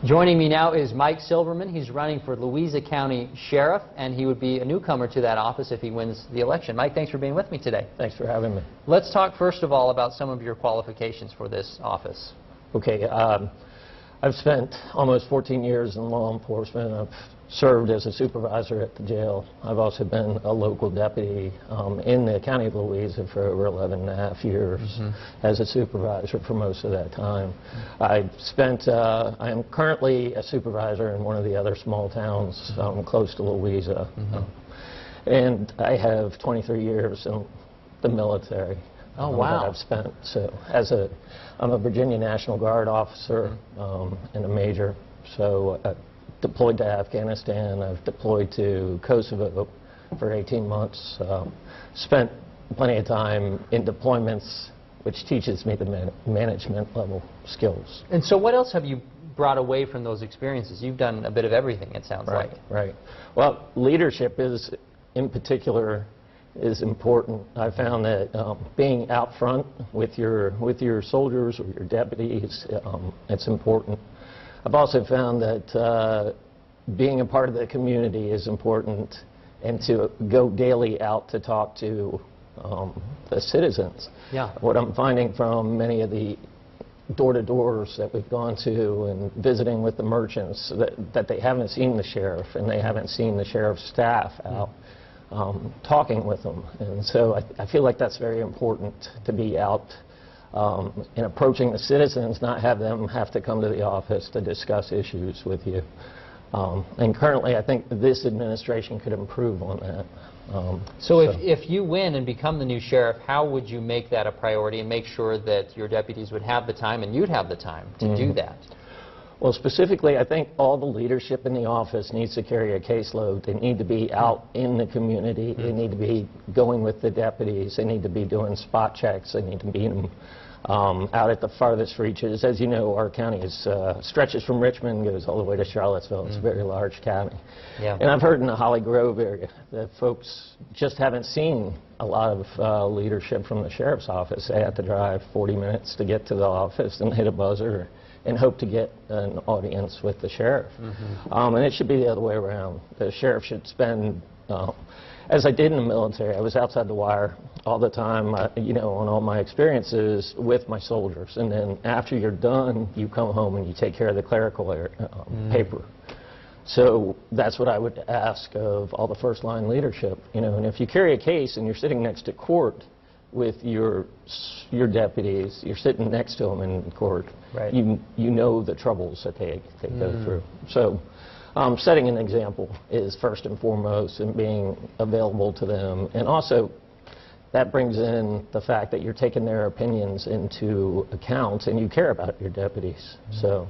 Joining me now is Mike Silberman. He's running for Louisa County Sheriff, and he would be a newcomer to that office if he wins the election. Mike, thanks for being with me today. Thanks for having me. Let's talk first of all about some of your qualifications for this office. Okay, I've spent almost 14 years in law enforcement. I've served as a supervisor at the jail. I've also been a local deputy in the county of Louisa for over 11.5 years as a supervisor for most of that time. I am currently a supervisor in one of the other small towns close to Louisa. And I have 23 years in the military. Oh, wow. That I've spent. So I'm a Virginia National Guard officer and a major. So deployed to Afghanistan. I've deployed to Kosovo for 18 months. Spent plenty of time in deployments, which teaches me the management level skills. And so what else have you brought away from those experiences? You've done a bit of everything, it sounds like. Right. Well, leadership is, in particular, is important. I found that being out front with your soldiers or your deputies, it's important. I've also found that being a part of the community is important, and to go daily out to talk to the citizens. Yeah. What I'm finding from many of the door-to-doors that we've gone to and visiting with the merchants, that they haven't seen the sheriff and they haven't seen the sheriff's staff out talking with them. And so I feel like that's very important, to be out in approaching the citizens, not have them have to come to the office to discuss issues with you. And currently, I think this administration could improve on that. So if you win and become the new sheriff, how would you make that a priority and make sure that your deputies would have the time and you'd have the time to do that? Well, specifically, I think all the leadership in the office needs to carry a caseload. They need to be out in the community. They need to be going with the deputies. They need to be doing spot checks. They need to be out at the farthest reaches. As you know, our county stretches from Richmond, goes all the way to Charlottesville. It's a very large county. Yeah. And I've heard in the Holly Grove area that folks just haven't seen a lot of leadership from the sheriff's office. They have to drive 40 minutes to get to the office and hit a buzzer and hope to get an audience with the sheriff. And it should be the other way around. The sheriff should spend, as I did in the military, I was outside the wire all the time, you know, on all my experiences with my soldiers. And then after you're done, you come home and you take care of the clerical paper. So that's what I would ask of all the first-line leadership. You know, and if you carry a case and you're sitting next to court with your deputies, you're sitting next to them in court. Right. You know the troubles that they go through. So setting an example is first and foremost, and being available to them. And also, that brings in the fact that you're taking their opinions into account and you care about your deputies. So.